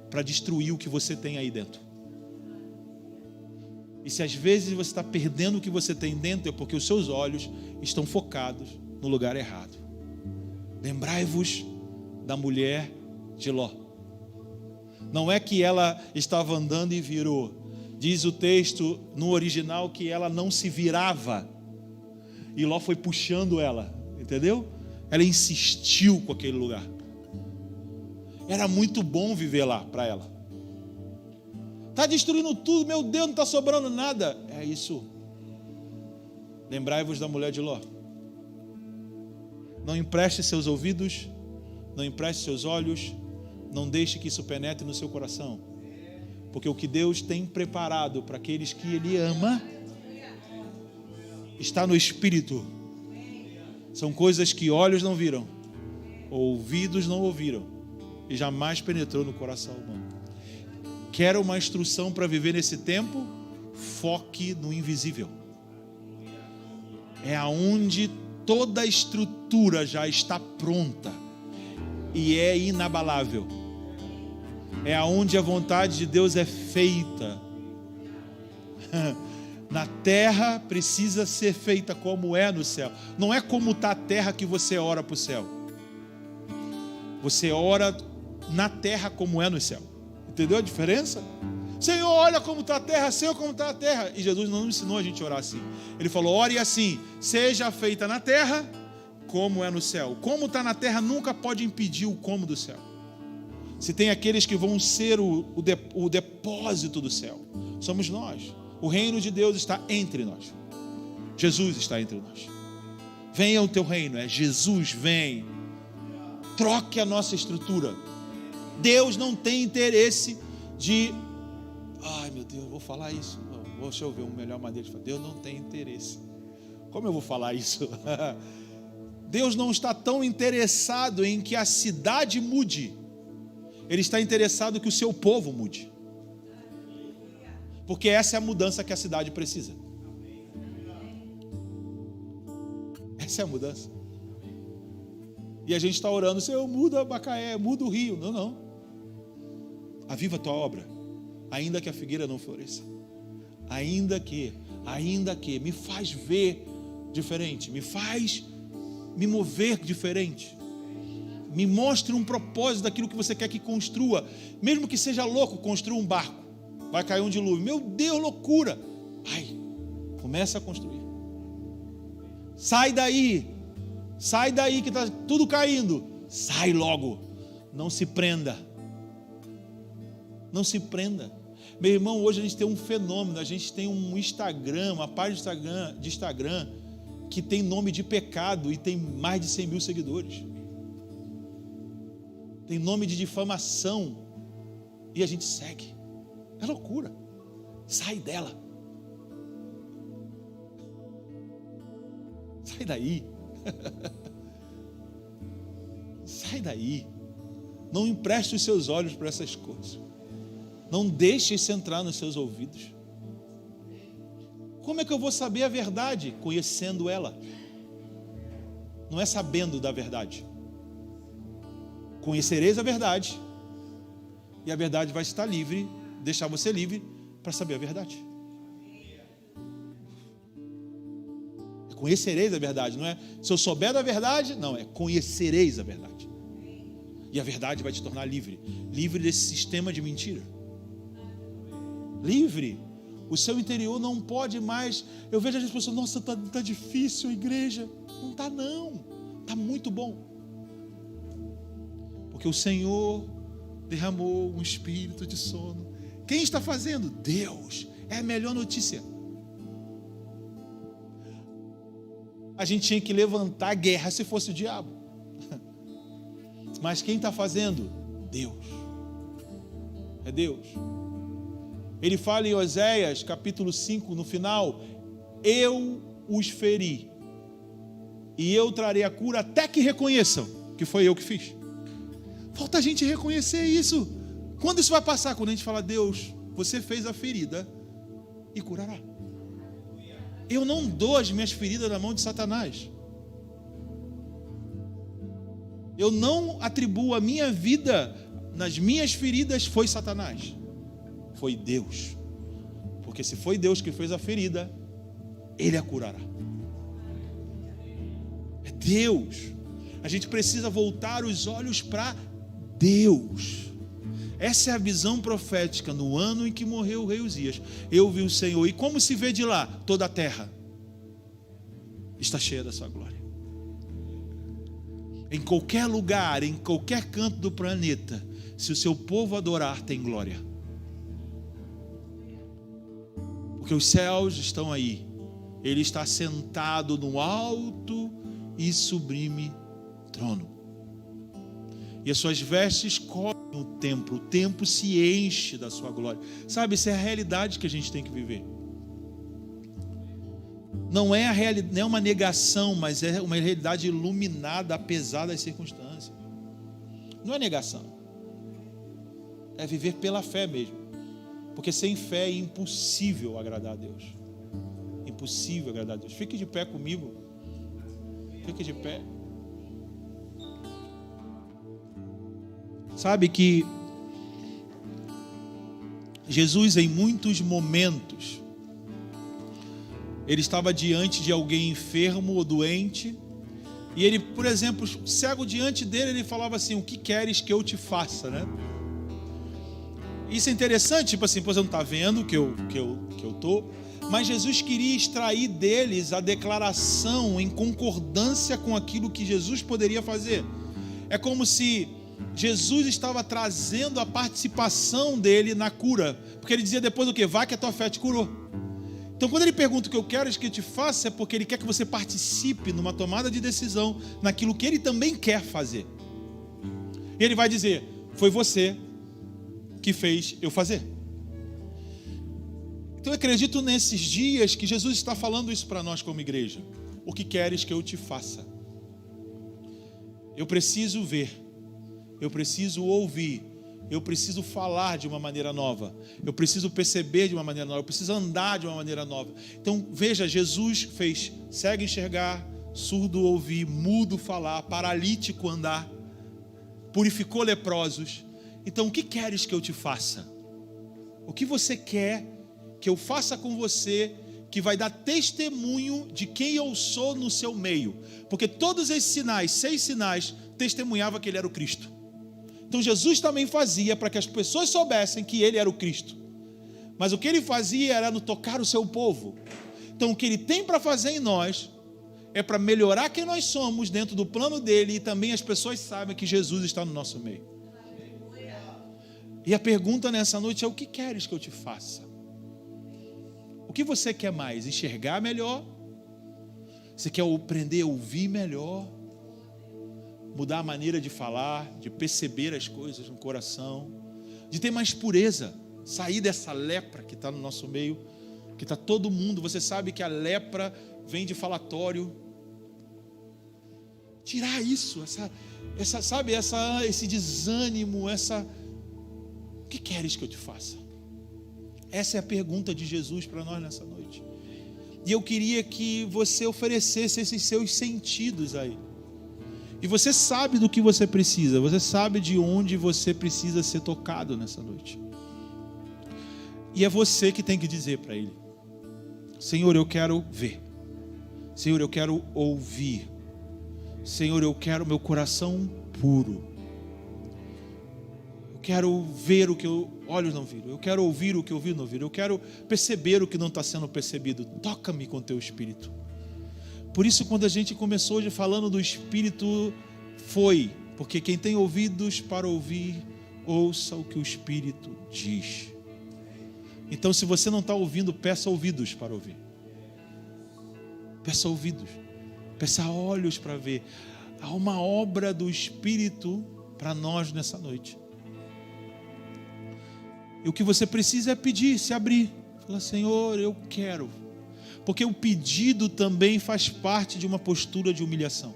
para destruir o que você tem aí dentro. E se às vezes você está perdendo o que você tem dentro, é porque os seus olhos estão focados no lugar errado. Lembrai-vos da mulher de Ló. Não é que ela estava andando e virou. Diz o texto no original que ela não se virava. E Ló foi puxando ela, entendeu? Ela insistiu com aquele lugar. Era muito bom viver lá para ela. Está destruindo tudo, meu Deus, não está sobrando nada. É isso. Lembrai-vos da mulher de Ló. Não empreste seus ouvidos, não empreste seus olhos, não deixe que isso penetre no seu coração. Porque o que Deus tem preparado para aqueles que Ele ama está no Espírito. São coisas que olhos não viram, ouvidos não ouviram e jamais penetrou no coração humano. Quer uma instrução para viver nesse tempo? Foque no invisível. É aonde toda a estrutura já está pronta e é inabalável. É aonde a vontade de Deus é feita. Na terra precisa ser feita como é no céu. Não é como está a terra que você ora para o céu. Você ora na terra como é no céu. Entendeu a diferença? Senhor, olha como está a terra, Senhor, como está a terra. E Jesus não ensinou a gente a orar assim. Ele falou: ore assim, seja feita na terra como é no céu. Como está na terra nunca pode impedir o como do céu. Se tem aqueles que vão ser o depósito do céu, somos nós. O reino de Deus está entre nós. Jesus está entre nós. Venha o teu reino, é Jesus, vem. Troque a nossa estrutura. Deus não tem interesse de... Ai meu Deus, vou falar isso. Não, deixa eu ver uma melhor maneira de falar. Deus não tem interesse. Como eu vou falar isso? Deus não está tão interessado em que a cidade mude. Ele está interessado que o seu povo mude. Porque essa é a mudança que a cidade precisa. Essa é a mudança. E a gente está orando: Senhor, muda Macaé, muda o Rio. Não, não. Aviva a tua obra. Ainda que a figueira não floresça. Ainda que, me faz ver diferente. Me faz me mover diferente. Me mostre um propósito daquilo que você quer que construa. Mesmo que seja louco, construa um barco. Vai cair um dilúvio. Meu Deus, loucura. Vai, começa a construir. Sai daí que está tudo caindo. Sai logo. Não se prenda. Não se prenda. Meu irmão, hoje a gente tem um fenômeno. A gente tem um Instagram, uma página de Instagram que tem nome de pecado e tem mais de 100 mil seguidores. tem nome de difamação, e a gente segue. É loucura. Sai dela. Sai daí. Sai daí. Não empreste os seus olhos para essas coisas. Não deixe isso entrar nos seus ouvidos. Como é que eu vou saber a verdade? Conhecendo ela. Não é sabendo da verdade. Conhecereis a verdade, e a verdade vai estar livre, deixar você livre para saber a verdade. Conhecereis a verdade, não é se eu souber da verdade, não, é conhecereis a verdade. E a verdade vai te tornar livre, livre desse sistema de mentira. Livre. O seu interior não pode mais. Eu vejo as pessoas, nossa, tá difícil a igreja. Não está não, está muito bom. Porque o Senhor derramou um espírito de sono. Quem está fazendo? Deus. É a melhor notícia. A gente tinha que levantar a guerra se fosse o diabo. Mas quem está fazendo? Deus. É Deus. Ele fala em Oséias capítulo 5, no final: eu os feri, e eu trarei a cura até que reconheçam que foi eu que fiz. Falta a gente reconhecer isso. Quando isso vai passar? Quando a gente fala: Deus, você fez a ferida e curará. Eu não dou as minhas feridas na mão de Satanás. Eu não atribuo a minha vida nas minhas feridas. Foi Satanás. Foi Deus. Porque se foi Deus que fez a ferida, Ele a curará. É Deus. A gente precisa voltar os olhos para Deus. Essa é a visão profética. No ano em que morreu o rei Uzias, eu vi o Senhor. E como se vê de lá? Toda a terra está cheia da sua glória. Em qualquer lugar, em qualquer canto do planeta, se o seu povo adorar, tem glória. Porque os céus estão aí. Ele está sentado no alto e sublime trono. E as suas vestes cobrem o templo se enche da sua glória. Sabe, essa é a realidade que a gente tem que viver. Não é uma negação, mas é uma realidade iluminada, apesar das circunstâncias. Não é negação. É viver pela fé mesmo. Porque sem fé é impossível agradar a Deus. Impossível agradar a Deus. Fique de pé comigo. Fique de pé. Sabe que Jesus, em muitos momentos, ele estava diante de alguém enfermo ou doente, e ele, por exemplo, cego diante dele, ele falava assim: o que queres que eu te faça, né? Isso é interessante, tipo assim, você não está vendo que eu estou, mas Jesus queria extrair deles a declaração em concordância com aquilo que Jesus poderia fazer. É como se Jesus estava trazendo a participação dele na cura, porque ele dizia depois o quê? Vá que a tua fé te curou. Então quando ele pergunta o que eu quero que eu te faça, é porque ele quer que você participe numa tomada de decisão, naquilo que ele também quer fazer. E ele vai dizer: foi você que fez eu fazer. Então eu acredito nesses dias que Jesus está falando isso para nós como igreja. O que queres que eu te faça? Eu preciso ver, eu preciso ouvir, eu preciso falar de uma maneira nova, eu preciso perceber de uma maneira nova, eu preciso andar de uma maneira nova. Então veja, Jesus fez cego enxergar, surdo ouvir, mudo falar, paralítico andar, purificou leprosos. Então o que queres que eu te faça? O que você quer que eu faça com você, que vai dar testemunho de quem eu sou no seu meio? Porque todos esses sinais, 6 sinais, testemunhavam que ele era o Cristo. Então Jesus também fazia para que as pessoas soubessem que ele era o Cristo. Mas o que ele fazia era no tocar o seu povo. Então o que ele tem para fazer em nós é para melhorar quem nós somos dentro do plano dele, e também as pessoas sabem que Jesus está no nosso meio. E a pergunta nessa noite é: o que queres que eu te faça? O que você quer mais? Enxergar melhor? Você quer aprender a ouvir melhor? mudar a maneira de falar, de perceber as coisas no coração, de ter mais pureza, sair dessa lepra que está no nosso meio, que está todo mundo. Você sabe que a lepra vem de falatório. Tirar isso, esse desânimo, o que queres que eu te faça? Essa é a pergunta de Jesus para nós nessa noite. E eu queria que você oferecesse esses seus sentidos aí. E você sabe do que você precisa, você sabe de onde você precisa ser tocado nessa noite. E é você que tem que dizer para Ele: Senhor, eu quero ver. Senhor, eu quero ouvir. Senhor, eu quero meu coração puro. Eu quero ver o que olhos não viram. Eu quero ouvir o que ouvidos não viram. Eu quero perceber o que não está sendo percebido. Toca-me com teu Espírito. Por isso, quando a gente começou hoje falando do Espírito, foi porque quem tem ouvidos para ouvir, ouça o que o Espírito diz. Então, se você não está ouvindo, peça ouvidos para ouvir. Peça ouvidos. Peça olhos para ver. Há uma obra do Espírito para nós nessa noite. E o que você precisa é pedir, se abrir. Falar: Senhor, eu quero. Porque o pedido também faz parte de uma postura de humilhação.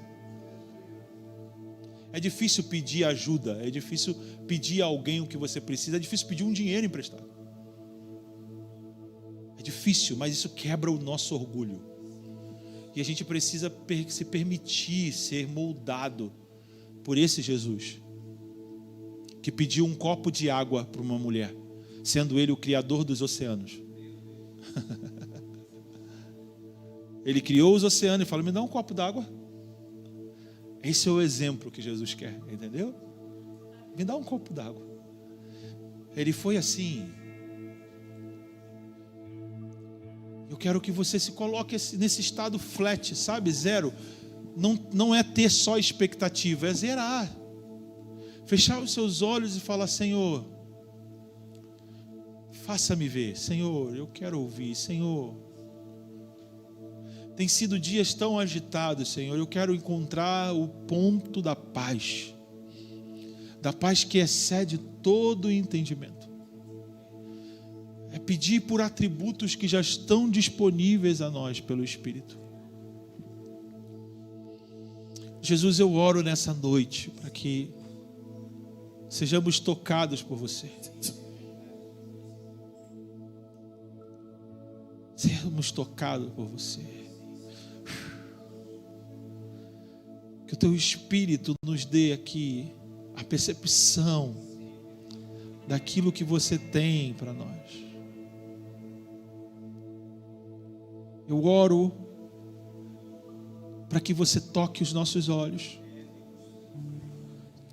É difícil pedir ajuda, é difícil pedir a alguém o que você precisa, é difícil pedir um dinheiro emprestado. É difícil, mas isso quebra o nosso orgulho. E a gente precisa se permitir ser moldado por esse Jesus, que pediu um copo de água para uma mulher, sendo Ele o Criador dos oceanos. Ele criou os oceanos e falou: me dá um copo d'água. Esse é o exemplo que Jesus quer, entendeu? Me dá um copo d'água. Ele foi assim. Eu quero que você se coloque nesse estado flat, sabe? Zero. Não é ter só expectativa, é zerar. Fechar os seus olhos e falar: Senhor, faça-me ver. Senhor, eu quero ouvir. Senhor, tem sido dias tão agitados, Senhor. Eu quero encontrar o ponto da paz que excede todo o entendimento. É pedir por atributos que já estão disponíveis a nós pelo Espírito. Jesus, eu oro nessa noite para que sejamos tocados por você. Sejamos tocados por você. Que o teu Espírito nos dê aqui a percepção daquilo que você tem para nós. Eu oro para que você toque os nossos olhos,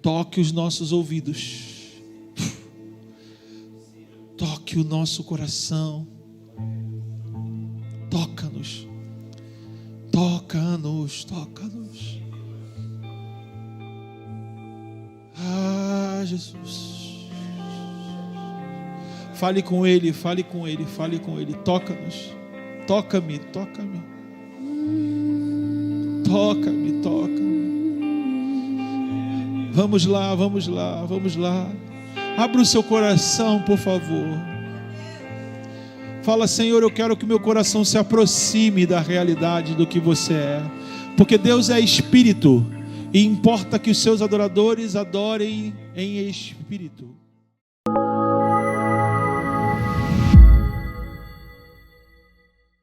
toque os nossos ouvidos, toque o nosso coração. Toca-nos, toca-nos, toca-nos. Ah, Jesus. Fale com Ele, fale com Ele, fale com Ele. Toca-nos, toca-me, toca-me. Toca-me, toca-me. Vamos lá, vamos lá, vamos lá. Abra o seu coração, por favor. Fala: Senhor, eu quero que o meu coração se aproxime da realidade do que você é. Porque Deus é Espírito e importa que os seus adoradores adorem em Espírito.